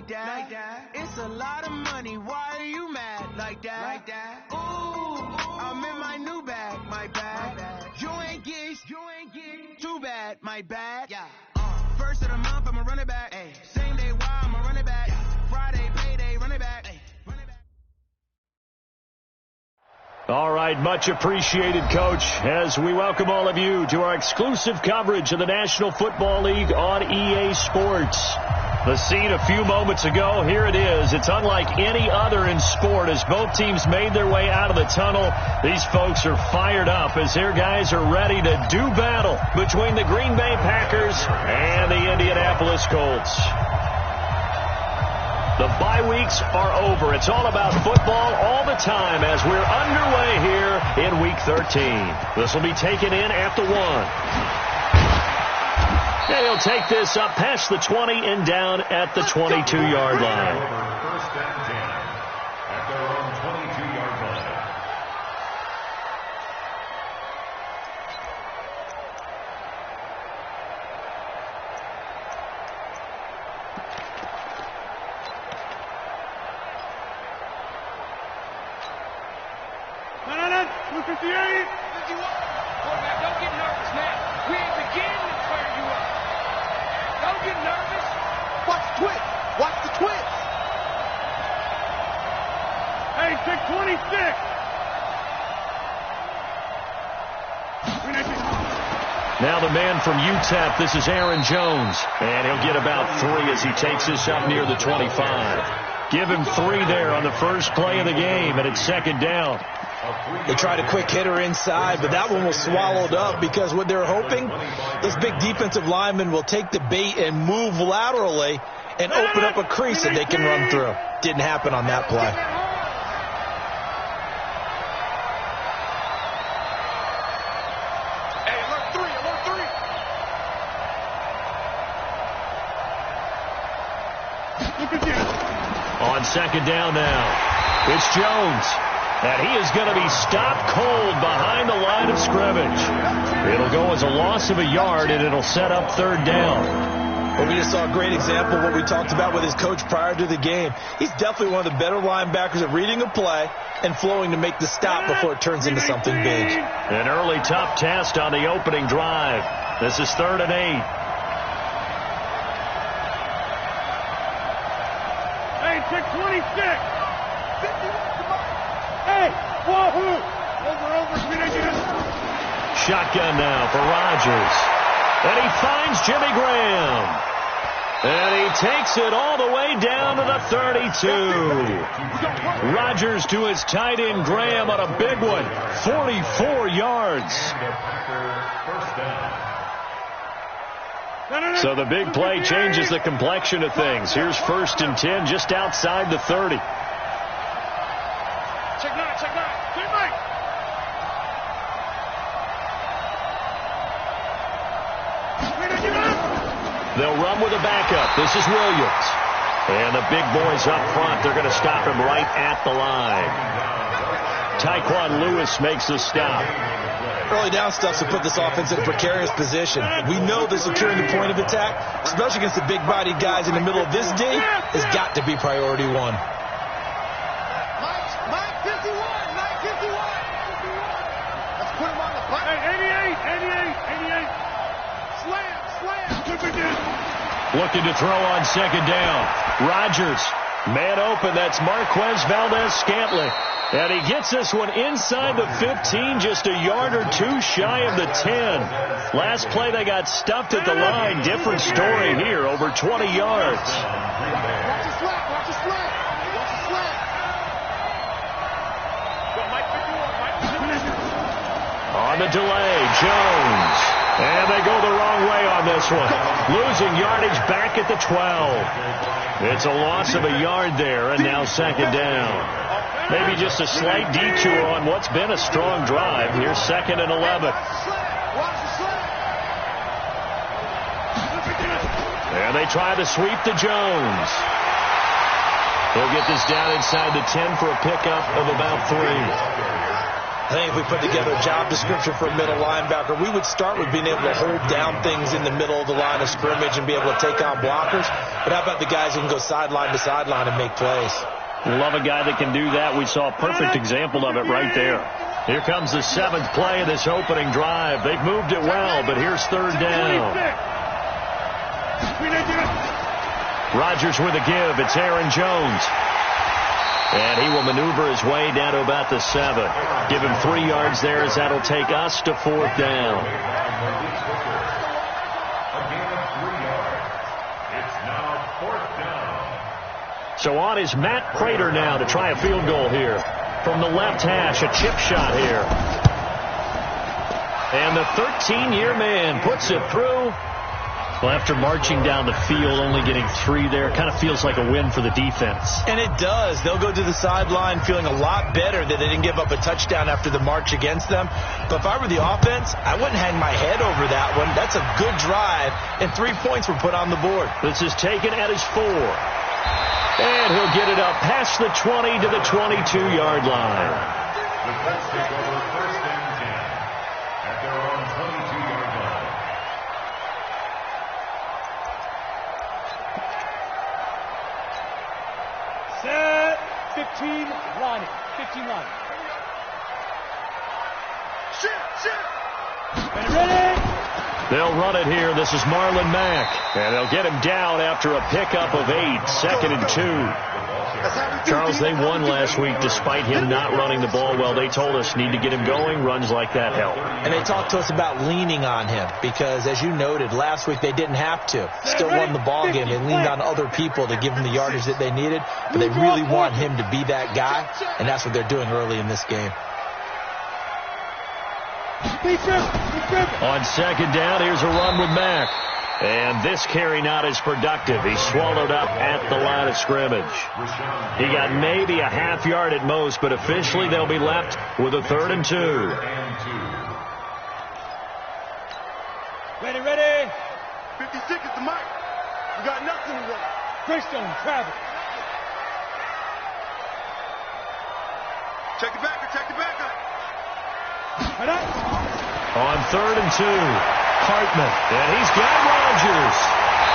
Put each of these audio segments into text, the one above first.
like that. It's a lot of money. Why are you mad like that? Ooh, I'm in my new bag, my bag. You ain't get too bad, my bad. Yeah. First of the month, I'ma run it back. Ay. Same day, why I'ma run it back. Friday, payday, run it back. Ay. Run it back. All right, much appreciated, Coach, as we welcome all of you to our exclusive coverage of the National Football League on EA Sports. The scene a few moments ago, here it is. It's unlike any other in sport as both teams made their way out of the tunnel. These folks are fired up as their guys are ready to do battle between the Green Bay Packers and the Indianapolis Colts. The bye weeks are over. It's all about football all the time as we're underway here in Week 13. This will be taken in at the 1. And he'll take this up past the 20 and down at the 22-yard line. First down 10 at their own 22-yard line. No, 258. 51. Quarterback, don't get nervous now. We ain't beginning to clear you up. Don't get nervous. Watch the twist. Watch the twist. Hey, 626. Now the man from UTEP, this is Aaron Jones. And he'll get about 3 as he takes this up near the 25. Give him 3 there on the first play of the game, and it's second down. They tried a quick hitter inside, but that one was swallowed up because what they're hoping, those big defensive linemen will take the bait and move laterally and open up a crease that they can run through. Didn't happen on that play. Hey, alert 3, alert 3. On second down now, it's Jones. And he is going to be stopped cold behind the line of scrimmage. It'll go as a loss of a yard, and it'll set up third down. Well, we just saw a great example of what we talked about with his coach prior to the game. He's definitely one of the better linebackers at reading a play and flowing to make the stop before it turns into something big. An early tough test on the opening drive. This is 3rd and 8. Hey, 626. 51. Hey, wahoo! Over, Shotgun now for Rodgers. And he finds Jimmy Graham. And he takes it all the way down to the 32. Rodgers to his tight end Graham on a big one. 44 yards. So the big play changes the complexion of things. Here's 1st and 10 just outside the 30. Check 9. Clear right. They'll run with a backup. This is Williams. And the big boys up front, they're going to stop him right at the line. Tyquan Lewis makes the stop. Early down stuff to put this offense in a precarious position. We know that securing the point of attack, especially against the big-bodied guys in the middle of this D, has got to be priority 1. Mike 51. Let's put him on the button. Hey, 88. Slam. Looking to throw on second down. Rodgers, man open. That's Marquez Valdez-Scantling. And he gets this one inside the 15, just a yard or 2 shy of the 10. Last play they got stuffed at the line. Different story here, over 20 yards. Watch the slap. On the delay, Jones. And they go the wrong way on this one. Losing yardage back at the 12. It's a loss of a yard there, and now second down. Maybe just a slight detour on what's been a strong drive. Here's 2nd and 11. And they try to sweep to Jones. He'll get this down inside the 10 for a pickup of about 3. I think if we put together a job description for a middle linebacker, we would start with being able to hold down things in the middle of the line of scrimmage and be able to take on blockers. But how about the guys who can go sideline to sideline and make plays? Love a guy that can do that. We saw a perfect example of it right there. Here comes the 7th play of this opening drive. They've moved it well, but here's 3rd down. Rodgers with a give. It's Aaron Jones. And he will maneuver his way down to about the 7. Give him 3 yards there as that'll take us to 4th down. A gain of 3 yards. It's now 4th down. So on is Matt Prater now to try a field goal here. From the left hash, a chip shot here. And the 13-year man puts it through. Well, after marching down the field, only getting 3 there, kind of feels like a win for the defense. And it does. They'll go to the sideline feeling a lot better that they didn't give up a touchdown after the march against them. But if I were the offense, I wouldn't hang my head over that one. That's a good drive, and 3 points were put on the board. This is taken at his 4. And he'll get it up past the 20 to the 22-yard line. The Colts take over 1st and 10 at their own 22-yard line. Set. 15 line. 15 line. Ready? They'll run it here. This is Marlon Mack. And they'll get him down after a pickup of 8. 2nd and 2. Charles, they won last week despite him not running the ball well. They told us need to get him going. Runs like that help. And they talked to us about leaning on him because, as you noted, last week they didn't have to. Still won the ball game. They leaned on other people to give them the yardage that they needed. But they really want him to be that guy, and that's what they're doing early in this game. On 2nd down, here's a run with Mack. And this carry not as productive. He's swallowed up at the line of scrimmage. He got maybe a half yard at most, but officially they'll be left with a 3rd and 2. Ready. 50 seconds to Mike. You got nothing to run. Greystone, travel. Check the backer. On 3rd and 2, Hartman, and he's got Rodgers.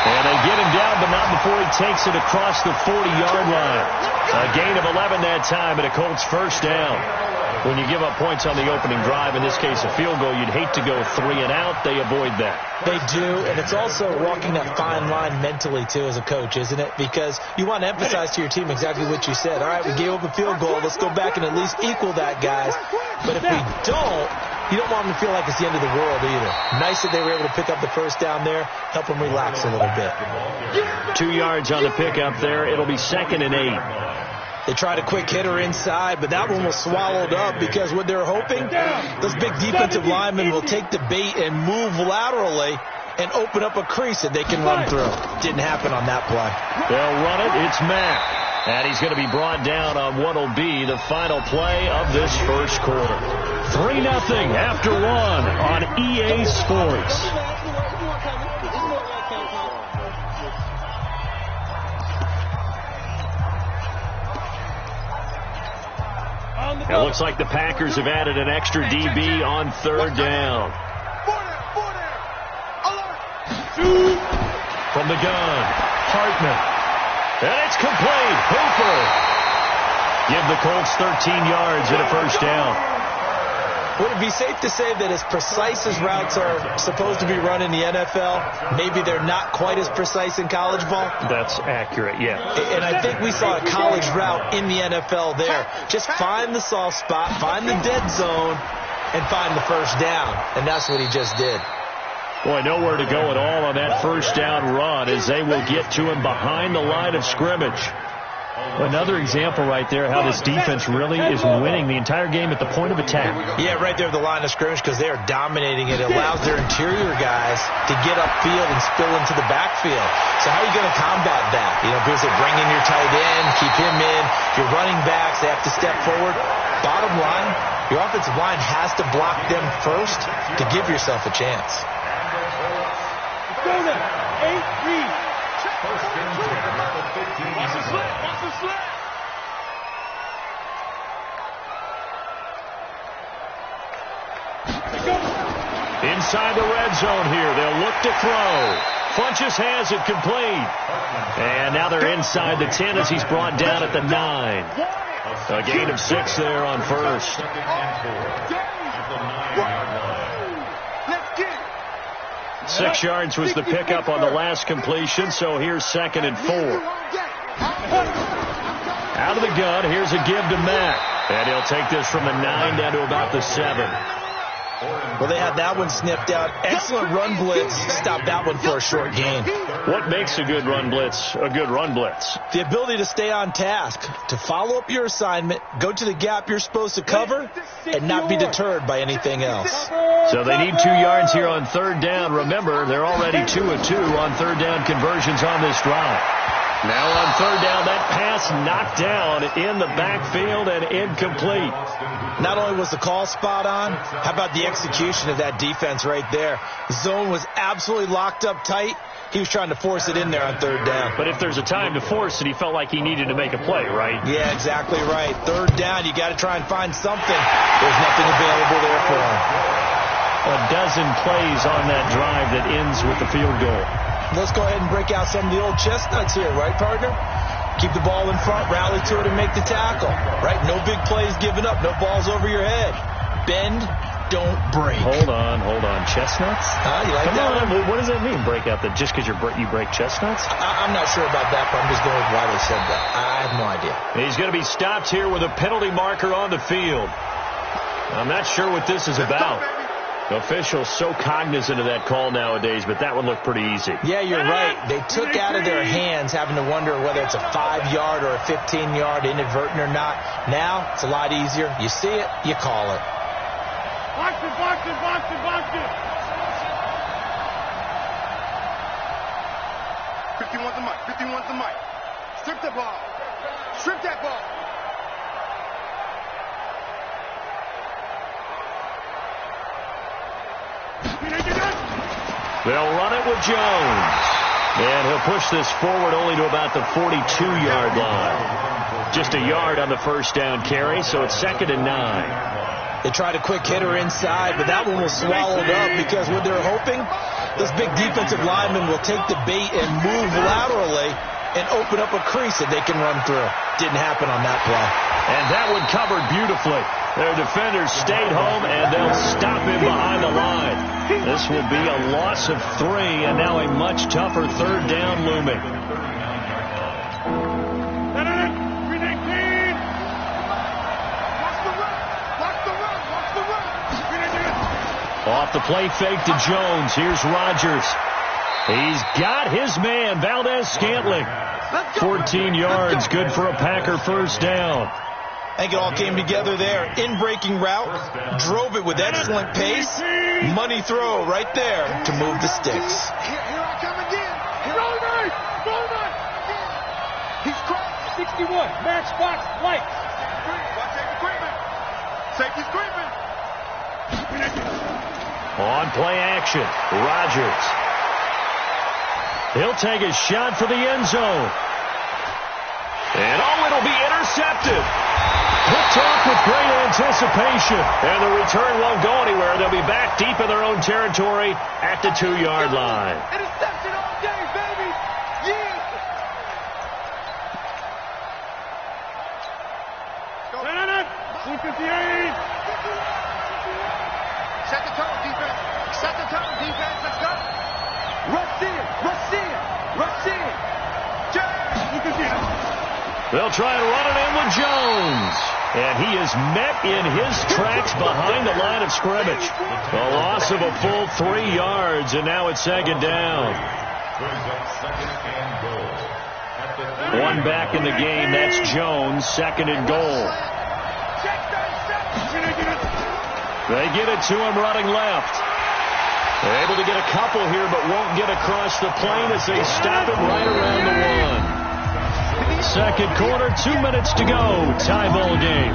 And they get him down, but not before he takes it across the 40-yard line. A gain of 11 that time, and a Colts 1st down. When you give up points on the opening drive, in this case a field goal, you'd hate to go 3 and out. They avoid that. They do, and it's also walking that fine line mentally, too, as a coach, isn't it? Because you want to emphasize to your team exactly what you said. All right, we gave up a field goal. Let's go back and at least equal that, guys. But if we don't, you don't want them to feel like it's the end of the world either. Nice that they were able to pick up the 1st down there, help them relax a little bit. 2 yards on the pickup there. It'll be 2nd and 8. They tried a quick hitter inside, but that one was swallowed up because what they're hoping, those big defensive linemen will take the bait and move laterally and open up a crease that they can run through. Didn't happen on that play. They'll run it. It's Mack. And he's going to be brought down on what will be the final play of this 1st quarter. 3-0 after 1 on EA Sports. It looks like the Packers have added an extra DB on 3rd down. From the gun, Hartman. And it's complete. Hooper. Give the Colts 13 yards and a 1st down. Would it be safe to say that as precise as routes are supposed to be run in the NFL, maybe they're not quite as precise in college ball? That's accurate, yeah. And I think we saw a college route in the NFL there. Just find the soft spot, find the dead zone, and find the 1st down. And that's what he just did. Boy, nowhere to go at all on that 1st down run as they will get to him behind the line of scrimmage. Another example right there how this defense really is winning the entire game at the point of attack. Yeah, right there at the line of scrimmage because they are dominating it. It allows their interior guys to get upfield and spill into the backfield. So how are you going to combat that? You know, because they bring in your tight end, keep him in. Your running backs, they have to step forward. Bottom line, your offensive line has to block them first to give yourself a chance. Go there. 8 read. 1st and 10 at the 15. Watch the slip. Watch the slip. Inside the red zone here. They'll look to throw. Funchess has it complete. And now they're inside the 10 as he's brought down at the 9. A gain of 6 there on first. 6 yards was the pickup on the last completion, so here's 2nd and 4. Out of the gun, here's a give to Mack. And he'll take this from the 9 down to about the 7. Well, they had that one sniffed out. Excellent run blitz. Stopped that one for a short gain. What makes a good run blitz a good run blitz? The ability to stay on task, to follow up your assignment, go to the gap you're supposed to cover, and not be deterred by anything else. So they need 2 yards here on 3rd down. Remember, they're already 2 of 2 on 3rd down conversions on this drive. Now on 3rd down, that pass knocked down in the backfield and incomplete. Not only was the call spot on, how about the execution of that defense right there? The zone was absolutely locked up tight. He was trying to force it in there on 3rd down. But if there's a time to force it, he felt like he needed to make a play, right? Yeah, exactly right. 3rd down, you got to try and find something. There's nothing available there for him. A dozen plays on that drive that ends with the field goal. Let's go ahead and break out some of the old chestnuts here, right, partner? Keep the ball in front, rally to it, and make the tackle, right? No big plays given up, no balls over your head. Bend, don't break. Hold on. Chestnuts? You like that one? What does that mean, break out? That just because you break chestnuts? I'm not sure about that, but I'm just going with why they said that. I have no idea. He's going to be stopped here with a penalty marker on the field. I'm not sure what this is about. Officials so cognizant of that call nowadays, but that one looked pretty easy. Yeah, you're right. They took out of their hands having to wonder whether it's a 5-yard or a 15-yard inadvertent or not. Now, it's a lot easier. You see it, you call it. Box it. 51's the mic. Strip the ball. Strip that ball. They'll run it with Jones. And he'll push this forward only to about the 42-yard line. Just a yard on the first down carry, so it's 2nd and 9. They tried a quick hitter inside, but that one was swallowed up because what they're hoping, this big defensive lineman will take the bait and move laterally and open up a crease that they can run through. Didn't happen on that play. And that one covered beautifully. Their defenders stayed home, and they'll stop him behind the line. This will be a loss of 3, and now a much tougher 3rd down looming. Off the play fake to Jones. Here's Rodgers. He's got his man, Valdez-Scantling. 14 yards, good for a Packer first down. I think it all came together there. In-breaking route, drove it with excellent pace. Money throw right there to move the sticks. Here I come again. He's crossed. 61, matchbox, light. Safety's creeping. On play action, Rodgers. He'll take a shot for the end zone. And it'll be intercepted. Picked off with great anticipation. And the return won't go anywhere. They'll be back deep in their own territory at the 2-yard line. Interception all day, baby. Yeah. Go. 258. Set the tone, defense. Let's go. Rush in. They'll try and run it in with Jones. And he is met in his tracks behind the line of scrimmage. A loss of a full 3 yards, and now it's 2nd down. One back in the game, that's Jones, 2nd and goal. They get it to him running left. They're able to get a couple here, but won't get across the plane as they stop it right around the 1. Second quarter, 2 minutes to go. Tie ball game.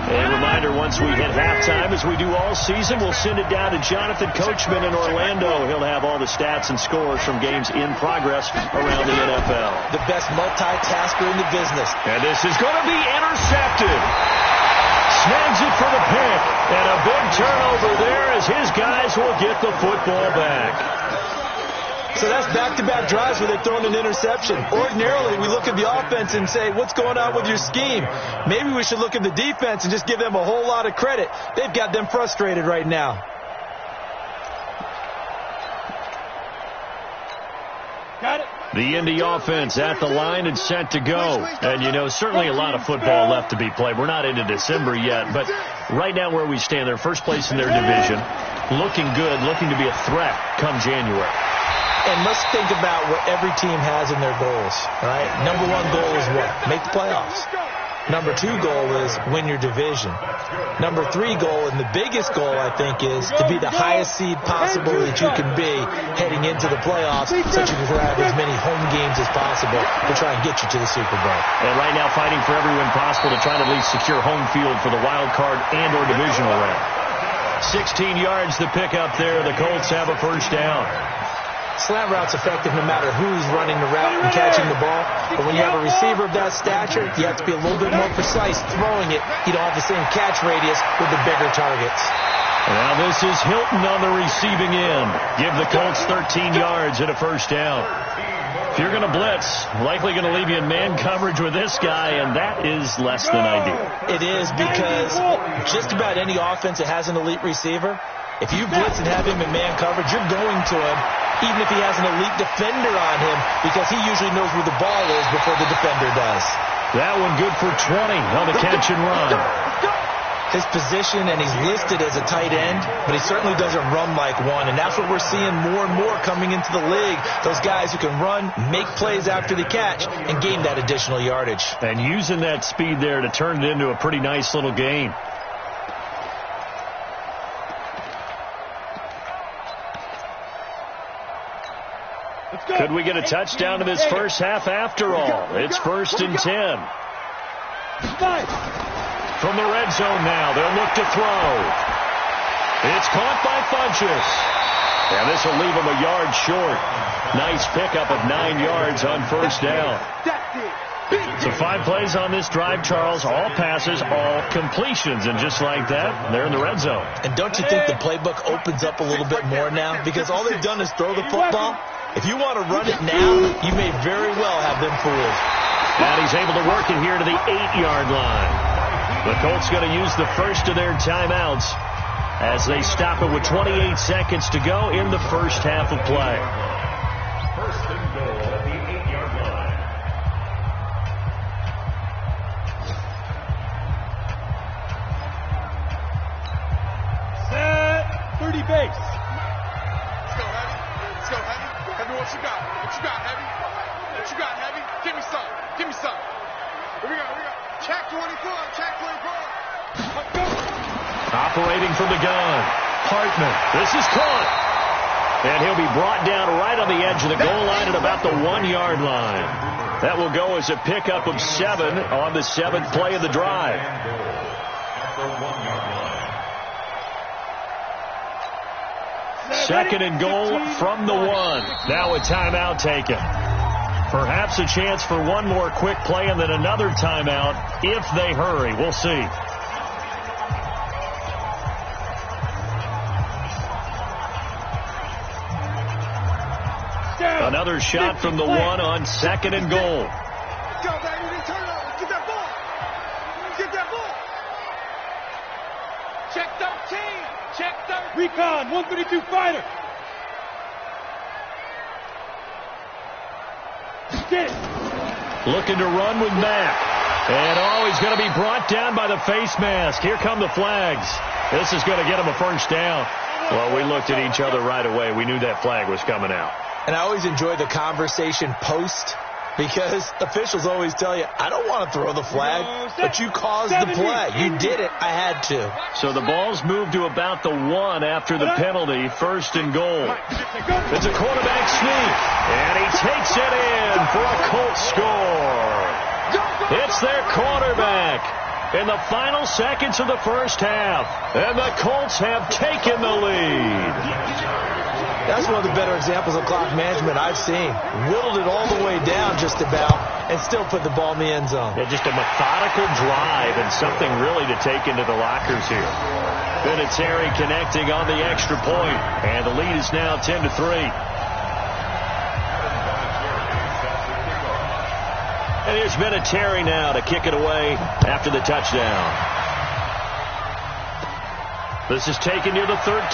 A reminder, once we hit halftime, as we do all season, we'll send it down to Jonathan Coachman in Orlando. He'll have all the stats and scores from games in progress around the NFL. The best multitasker in the business. And this is going to be intercepted. snags it for the pick. And a big turnover there as his guys will get the football back. So that's back-to-back drives where they're throwing an interception. Ordinarily, we look at the offense and say, what's going on with your scheme? Maybe we should look at the defense and just give them a whole lot of credit. They've got them frustrated right now. Got it. The Indy offense at the line and set to go. And, you know, certainly a lot of football left to be played. We're not into December yet, but right now where we stand, they're first place in their division, looking good, looking to be a threat come January. And let's think about what every team has in their goals, right? Number one goal is what? Make the playoffs. Number two goal is win your division. Number three goal, and the biggest goal, I think, is to be the highest seed possible that you can be heading into the playoffs so that you can grab as many home games as possible to try and get you to the Super Bowl. And right now fighting for every win possible to try to at least secure home field for the wild card and or divisional round. 16 yards the pick up there. The Colts have a first down. Slant route's effective no matter who's running the route and catching the ball. But when you have a receiver of that stature, you have to be a little bit more precise throwing it. You don't have the same catch radius with the bigger targets. Now this is Hilton on the receiving end. Give the Colts 13 yards and a first down. If you're going to blitz, likely going to leave you in man coverage with this guy, and that is less than ideal. It is, because just about any offense that has an elite receiver, if you blitz and have him in man coverage, you're going to him, even if he has an elite defender on him, because he usually knows where the ball is before the defender does. That one good for 20 on the catch and run. His position, and he's listed as a tight end, but he certainly doesn't run like one, and that's what we're seeing more and more coming into the league. Those guys who can run, make plays after the catch, and gain that additional yardage. And using that speed there to turn it into a pretty nice little game. Could we get a touchdown in this first half after all? It's 1st and 10. From the red zone now, they'll look to throw. It's caught by Funchess. And this will leave him a yard short. Nice pickup of 9 yards on first down. So 5 plays on this drive, Charles. All passes, all completions. And just like that, they're in the red zone. And don't you think the playbook opens up a little bit more now? Because all they've done is throw the football. If you want to run it now, you may very well have them fooled. And he's able to work it here to the 8-yard line. The Colts going to use the first of their timeouts as they stop it with 28 seconds to go in the first half of play. First and goal at the 8-yard line. Set. 30 base. Let's go, Heavy. Let's go, Heavy. Heavy, what you got? What you got, Heavy? What you got, Heavy? Give me some. Give me some. Here we go. Here we go. Check 24. Check 24. Let's go. Operating from the gun. Hartman. This is caught. And he'll be brought down right on the edge of the goal line at about the 1-yard line. That will go as a pickup of 7 on the 7th play of the drive. At the 1-yard line. 2nd and goal from the 1. Now a timeout taken. Perhaps a chance for one more quick play and then another timeout if they hurry. We'll see. Another shot from the 1 on 2nd and goal. Let's go, baby. Turn it over. Get that ball. Get that ball. Check 13. Check 13. Recon, 132 fighter. Get it. Looking to run with Mack. And, he's going to be brought down by the face mask. Here come the flags. This is going to get him a first down. Well, we looked at each other right away. We knew that flag was coming out. And I always enjoy the conversation post, because officials always tell you, I don't want to throw the flag, but you caused the play. You did it. I had to. So the ball's moved to about the 1 after the penalty, 1st and goal. It's a quarterback sneak, and he takes it in for a Colts score. It's their quarterback. in the final seconds of the first half. And the Colts have taken the lead. That's one of the better examples of clock management I've seen. Whittled it all the way down just about and still put the ball in the end zone. Yeah, just a methodical drive and something really to take into the lockers here. Vinatieri connecting on the extra point, and the lead is now 10-3. And here's Vinatieri now to kick it away after the touchdown. This is taken near the 13.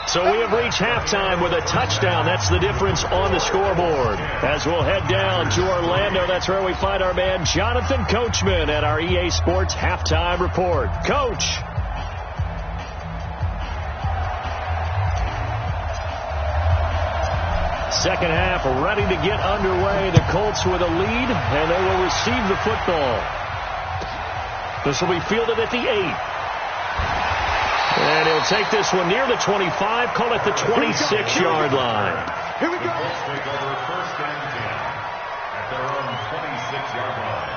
So we have reached halftime with a touchdown. That's the difference on the scoreboard. As we'll head down to Orlando, that's where we find our man Jonathan Coachman at our EA Sports Halftime Report. Coach. Second half ready to get underway. The Colts with a lead, and they will receive the football. This will be fielded at the 8. And he'll take this one near the 25, call it the 26-yard line. Here we go. Colts take over first and 10 at their own 26-yard line.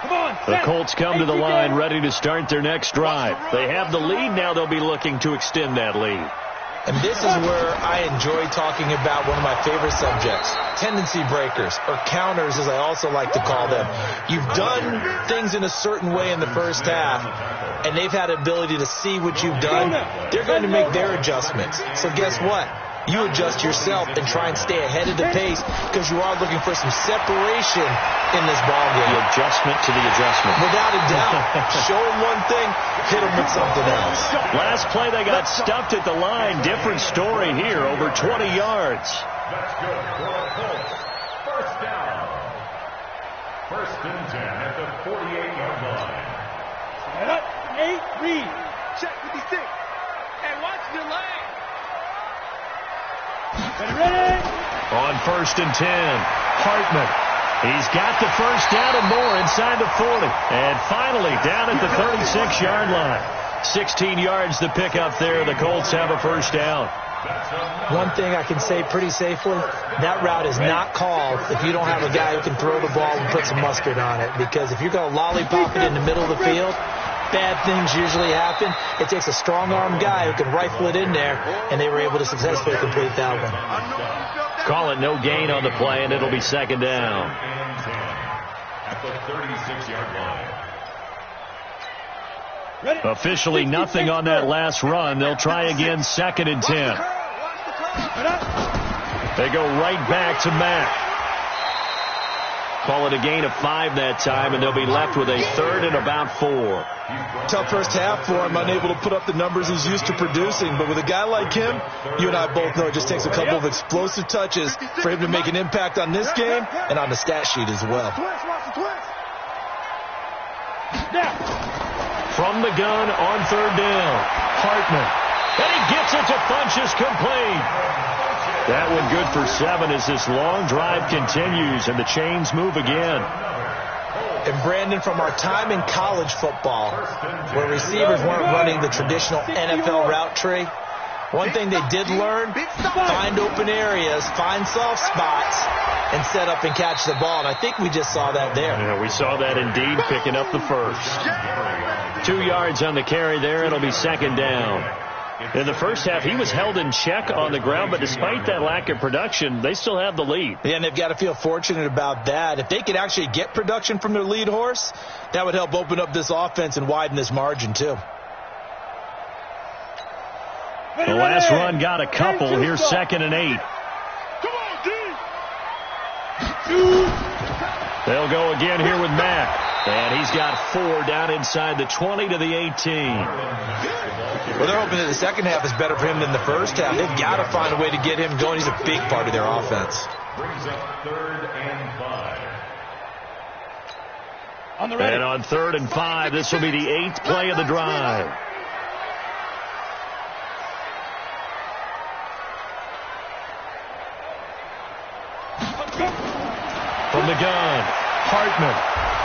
Come on, The Colts come to the line ready to start their next drive. They have the lead. Now they'll be looking to extend that lead. And this is where I enjoy talking about one of my favorite subjects, tendency breakers, or counters as I also like to call them. You've done things in a certain way in the first half, and they've had the ability to see what you've done. They're going to make their adjustments. So guess what? You adjust yourself and try and stay ahead of the pace because you are looking for some separation in this ballgame. The adjustment to the adjustment. Without a doubt. Show them one thing, hit them with something else. Last play, they got stuffed at the line. Different story here, over 20 yards. That's good for the Colts. First down. First and 10 at the 48-yard line. Set up, 8, read. Check 56. And watch the lane. Ready? On first and 10, Hartman. He's got the first down and more inside the 40. And finally down at the 36-yard line. 16 yards to pick up there. The Colts have a first down. One thing I can say pretty safely, that route is not called if you don't have a guy who can throw the ball and put some mustard on it. Because if you're going to lollipop it in the middle of the field, bad things usually happen. It takes a strong-armed guy who can rifle it in there, and they were able to successfully complete that one. Call it no gain on the play, and it'll be second down. At the 36-yard line. Officially nothing on that last run. They'll try again, second and 10. They go right back to Mack. Call it a gain of 5 that time, and they'll be left with a third and about 4. Tough first half for him, unable to put up the numbers he's used to producing. But with a guy like him, you and I both know it just takes a couple of explosive touches for him to make an impact on this game and on the stat sheet as well. From the gun on third down, Hartman. And he gets it to Funchess complete. That one good for 7 as this long drive continues and the chains move again. And Brandon, from our time in college football, where receivers weren't running the traditional NFL route tree, one thing they did learn, find open areas, find soft spots, and set up and catch the ball. And I think we just saw that there. Yeah, we saw that indeed, picking up the first. 2 yards on the carry there. It'll be second down. In the first half, he was held in check on the ground, but despite that lack of production, they still have the lead. Yeah, and they've got to feel fortunate about that. If they could actually get production from their lead horse, that would help open up this offense and widen this margin, too. The last run got a couple. Here's second and 8. They'll go again here with Mack. And he's got 4 down inside the 20 to the 18. Well, they're hoping that the second half is better for him than the first half. They've got to find a way to get him going. He's a big part of their offense. Brings up third and 5. And on third and 5, this will be the 8th play of the drive. From the gun, Hartman.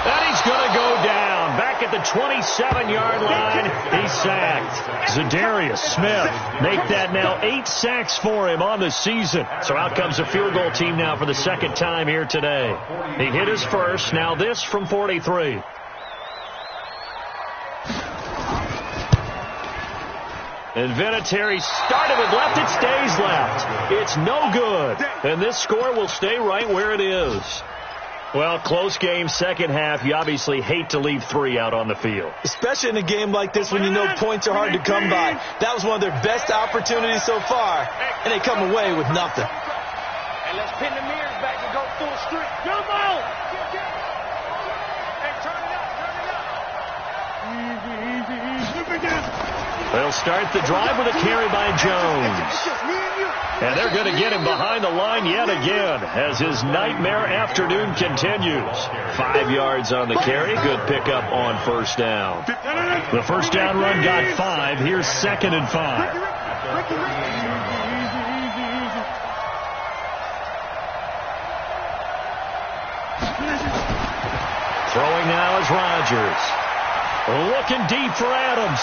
And he's going to go down. Back back at the 27-yard line. He's sacked. Zadarius Smith make that now 8 sacks for him on the season. So out comes a field goal team now for the second time here today. He hit his first. Now this from 43. And Vinatieri started with left. It stays left. It's no good. And this score will stay right where it is. Well, close game, second half. You obviously hate to leave 3 out on the field. Especially in a game like this when you know points are hard to come by. That was one of their best opportunities so far, and they come away with nothing. And let's pin the mirrors back and go full street. Come on! Hey, turn it up, turn it up. They'll start the drive with a carry by Jones. And they're going to get him behind the line yet again as his nightmare afternoon continues. 5 yards on the carry. Good pickup on first down. The first down run got 5. Here's 2nd and 5. Throwing now is Rodgers. Looking deep for Adams.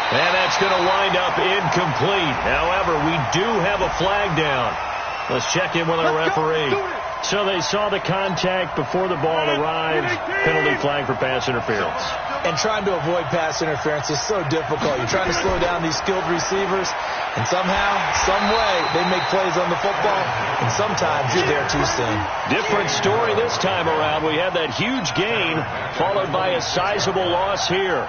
And that's going to wind up incomplete. However, we do have a flag down. Let's check in with our referee. So they saw the contact before the ball arrived. Penalty flag for pass interference. And trying to avoid pass interference is so difficult. You're trying to slow down these skilled receivers, and somehow, some way, they make plays on the football, and sometimes you're there too soon. Different story this time around. We had that huge gain, followed by a sizable loss here.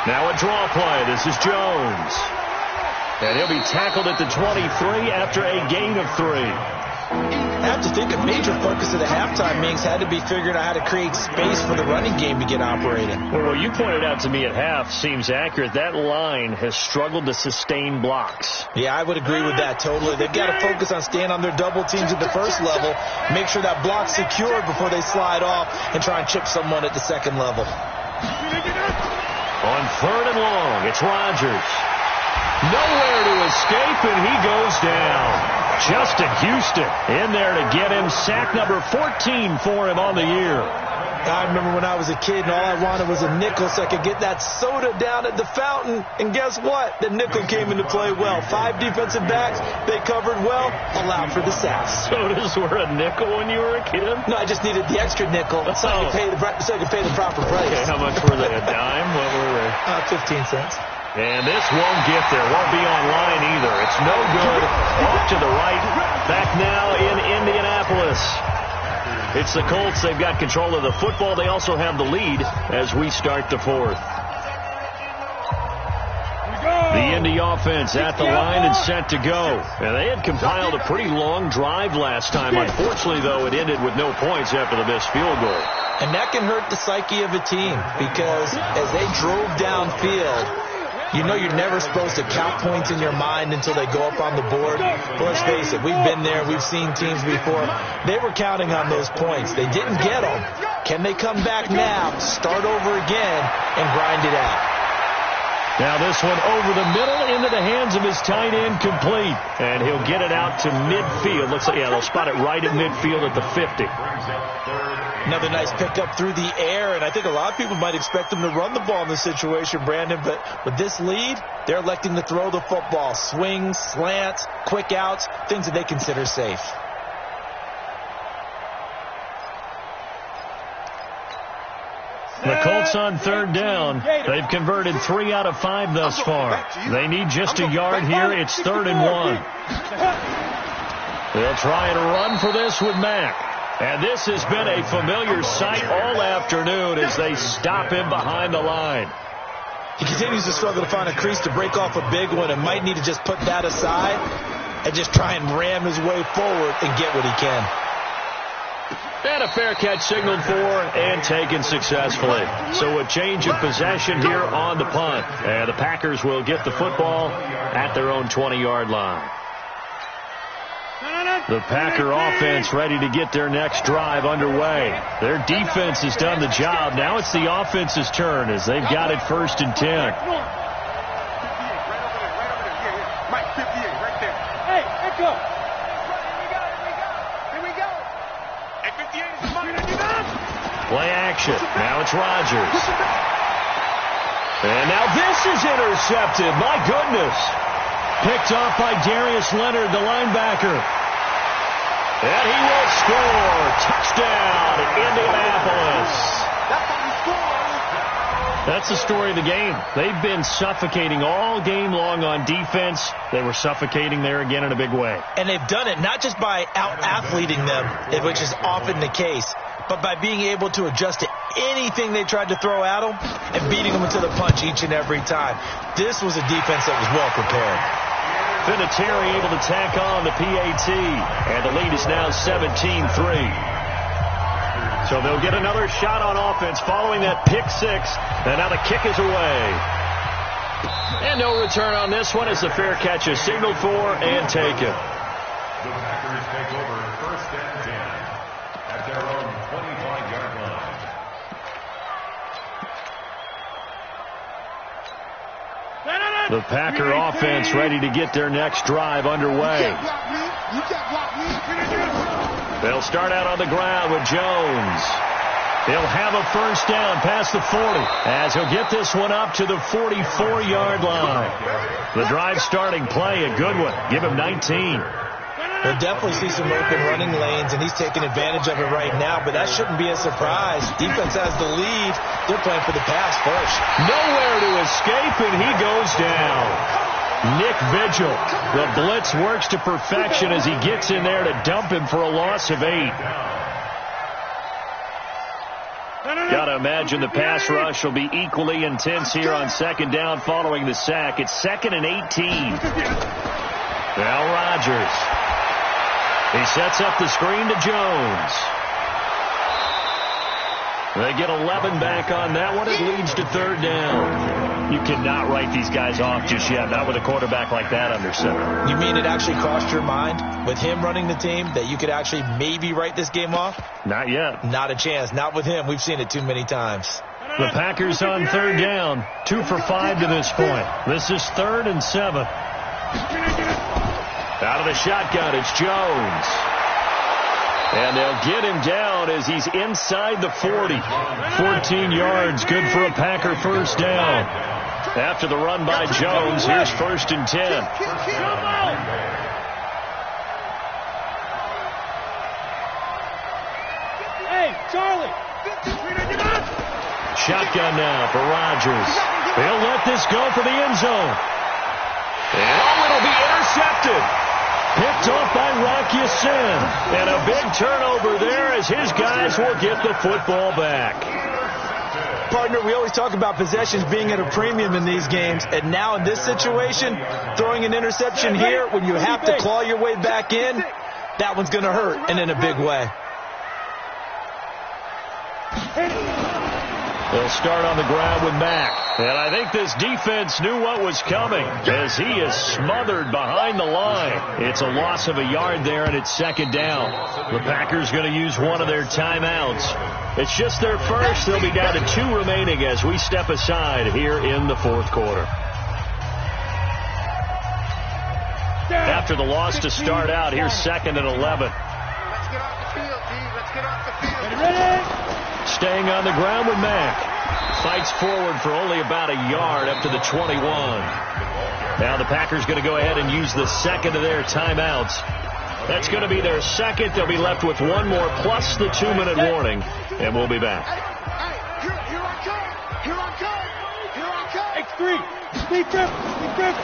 Now a draw play. This is Jones. And he'll be tackled at the 23 after a gain of 3. I have to think a major focus of the halftime meetings had to be figuring out how to create space for the running game to get operating. Well, what you pointed out to me at half seems accurate. That line has struggled to sustain blocks. Yeah, I would agree with that totally. They've got to focus on staying on their double teams at the first level, make sure that block's secured before they slide off, and try and chip someone at the second level. On 3rd and long, it's Rodgers. Nowhere to escape, and he goes down. Justin Houston in there to get him. Sack number 14 for him on the year. I remember when I was a kid and all I wanted was a nickel so I could get that soda down at the fountain. And guess what? The nickel came into play well. 5 defensive backs. They covered well. Allowed for the sacks. Sodas were a nickel when you were a kid? No, I just needed the extra nickel so I could pay the proper price. Okay, how much were they? A dime? What were they? 15 cents. And this won't get there. Won't be online either. It's no good. Off to the right. Back now in Indianapolis. It's the Colts. They've got control of the football. They also have the lead as we start the 4th. The Indy offense at the line and set to go. And they had compiled a pretty long drive last time. Unfortunately, though, it ended with no points after the missed field goal. And that can hurt the psyche of a team because as they drove downfield, you know you're never supposed to count points in your mind until they go up on the board. But let's face it, we've been there. We've seen teams before. They were counting on those points. They didn't get them. Can they come back now, start over again, and grind it out? Now this one over the middle into the hands of his tight end, complete. And he'll get it out to midfield. Looks like, yeah, they'll spot it right at midfield at the 50. Another nice pickup through the air, and I think a lot of people might expect them to run the ball in this situation, Brandon, but with this lead, they're electing to throw the football. Swings, slants, quick outs, things that they consider safe. The Colts on 3rd down. They've converted 3 out of 5 thus far. They need just a yard here. It's 3rd and 1. They'll try and run for this with Mack. And this has been a familiar sight all afternoon as they stop him behind the line. He continues to struggle to find a crease to break off a big one and might need to just put that aside and just try and ram his way forward and get what he can. And a fair catch signaled for and taken successfully. So a change of possession here on the punt. And the Packers will get the football at their own 20-yard line. The Packer offense ready to get their next drive underway. Their defense has done the job. Now it's the offense's turn as they've got it 1st and 10. action. Now it's Rodgers. And now this is intercepted. My goodness. Picked off by Darius Leonard, the linebacker. And he will score. Touchdown, Indianapolis. That's the story of the game. They've been suffocating all game long on defense. They were suffocating there again in a big way. And they've done it not just by out-athleting them, which is often the case, but by being able to adjust to anything they tried to throw at them and beating them to the punch each and every time. This was a defense that was well prepared. Vinatieri able to tack on the PAT, and the lead is now 17-3. So they'll get another shot on offense following that pick six, and now the kick is away. And no return on this one as the fair catch is signaled for and taken. The Packers take over 1st and 10 at their own 25-yard line. The Packer offense ready to get their next drive underway. They'll start out on the ground with Jones. He'll have a first down past the 40 as he'll get this one up to the 44-yard line. The drive starting play, a good one. Give him 19. They'll definitely see some open running lanes, and he's taking advantage of it right now, but that shouldn't be a surprise. Defense has the lead. They're playing for the pass first. Nowhere to escape, and he goes down. Nick Vigil. The blitz works to perfection as he gets in there to dump him for a loss of 8. Got to imagine the pass rush will be equally intense here on second down following the sack. It's 2nd and 18. Now Rodgers. He sets up the screen to Jones. They get 11 back on that one. It leads to 3rd down. You cannot write these guys off just yet, not with a quarterback like that under center. You mean it actually crossed your mind with him running the team that you could actually maybe write this game off? Not yet. Not a chance. Not with him. We've seen it too many times. The Packers on 3rd down. 2 for 5 to this point. This is 3rd and 7. Out of the shotgun, it's Jones. And they'll get him down as he's inside the 40. 14 yards, good for a Packer first down. After the run by Jones, here's 1st and 10. Hey, Charlie. Shotgun now for Rodgers. He'll let this go for the end zone. And it'll be intercepted. Picked off by Rocky Sin. And a big turnover there as his guys will get the football back. Partner, we always talk about possessions being at a premium in these games. And now in this situation, throwing an interception here when you have to claw your way back in, that one's going to hurt, and in a big way. They'll start on the ground with Mack. And I think this defense knew what was coming as he is smothered behind the line. It's a loss of a yard there, and it's 2nd down. The Packers going to use one of their timeouts. It's just their first. They'll be down to 2 remaining as we step aside here in the 4th quarter. After the loss to start out, here's 2nd and 11. Let's get off the field, D. Let's get off the field. Staying on the ground with Mack. Fights forward for only about a yard up to the 21. Now the Packers going to go ahead and use the 2nd of their timeouts. That's going to be their 2nd. They'll be left with 1 more plus the 2-minute warning, and we'll be back. Here I come. X3.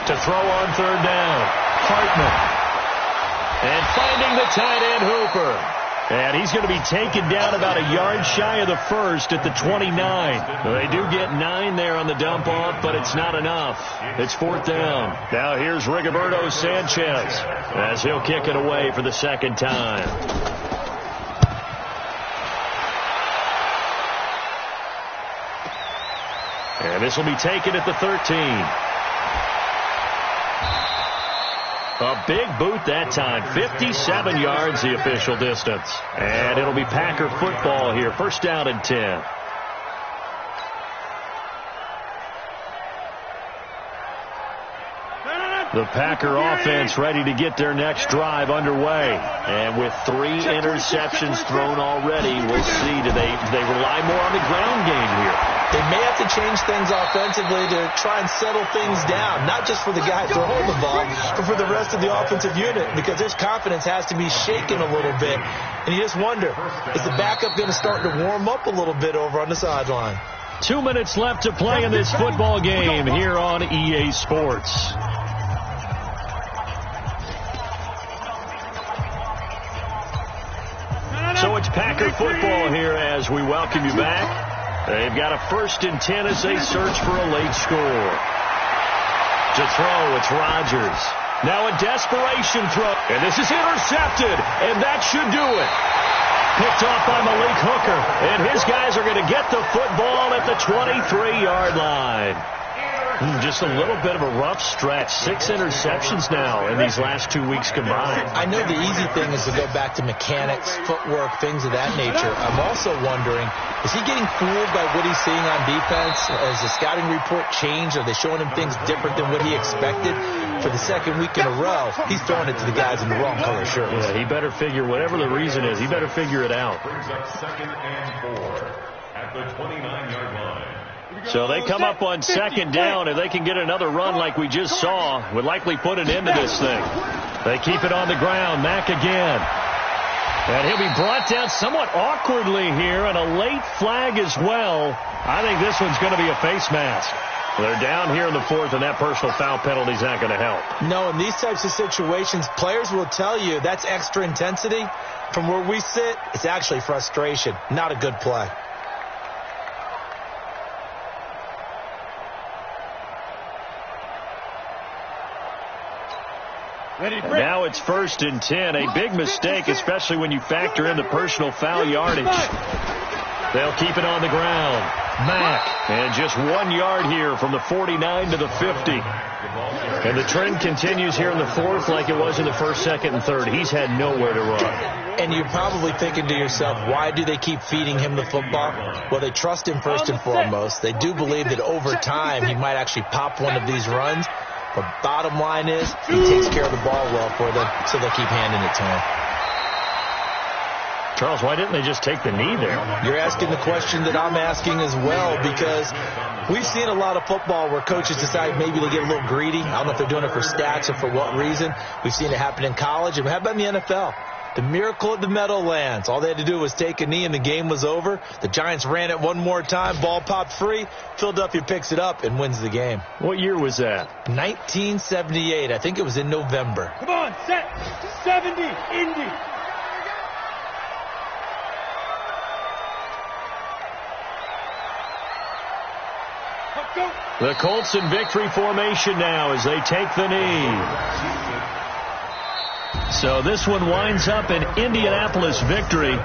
To throw on 3rd down. Hartman. And finding the tight end Hooper. And he's going to be taken down about a yard shy of the 1st at the 29. They do get 9 there on the dump off, but it's not enough. It's 4th down. Now here's Rigoberto Sanchez as he'll kick it away for the 2nd time. And this will be taken at the 13. A big boot that time. 57 yards the official distance. And it'll be Packer football here. 1st down and 10. The Packer offense ready to get their next drive underway. And with 3 interceptions thrown already, we'll see. Do they rely more on the ground game here? They may have to change things offensively to try and settle things down, not just for the guy throwing the ball, but for the rest of the offensive unit, because his confidence has to be shaken a little bit. And you just wonder, is the backup going to start to warm up a little bit over on the sideline? 2 minutes left to play in this football game here on EA Sports. So it's Packer football here as we welcome you back. They've got a 1st and 10 as they search for a late score. To throw, it's Rodgers. Now a desperation throw, and this is intercepted, and that should do it. Picked off by Malik Hooker, and his guys are going to get the football at the 23-yard line. Just a little bit of a rough stretch. 6 interceptions now in these last 2 weeks combined. I know the easy thing is to go back to mechanics, footwork, things of that nature. I'm also wondering, is he getting fooled by what he's seeing on defense? Has the scouting report changed? Are they showing him things different than what he expected? For the 2nd week in a row, he's throwing it to the guys in the wrong color shirts. Yeah, he better figure, whatever the reason is, he better figure it out. Brings up 2nd and 4 at the 29-yard line. So they come up on 2nd down, and they can get another run like we just saw. Would likely put an end to this thing. They keep it on the ground. Mack again. And he'll be brought down somewhat awkwardly here, and a late flag as well. I think this one's going to be a face mask. They're down here in the 4th, and that personal foul penalty is not going to help. No, in these types of situations, players will tell you that's extra intensity. From where we sit, it's actually frustration. Not a good play. Now it's 1st and 10. A big mistake, especially when you factor in the personal foul yardage. They'll keep it on the ground. Mack, and just 1 yard here from the 49 to the 50. And the trend continues here in the 4th like it was in the 1st, 2nd, and 3rd. He's had nowhere to run. And you're probably thinking to yourself, why do they keep feeding him the football? Well, they trust him first and foremost. They do believe that over time he might actually pop one of these runs. But bottom line is, he takes care of the ball well for them, so they'll keep handing it to him. Charles, why didn't they just take the knee there? You're asking the question that I'm asking as well, because we've seen a lot of football where coaches decide maybe to get a little greedy. I don't know if they're doing it for stats or for what reason. We've seen it happen in college, and we have it in the NFL. The miracle at the Meadowlands. All they had to do was take a knee, and the game was over. The Giants ran it one more time. Ball popped free. Philadelphia picks it up and wins the game. What year was that? 1978. I think it was in November. Come on, set. 70, Indy. The Colts in victory formation now as they take the knee. So this one winds up an Indianapolis victory.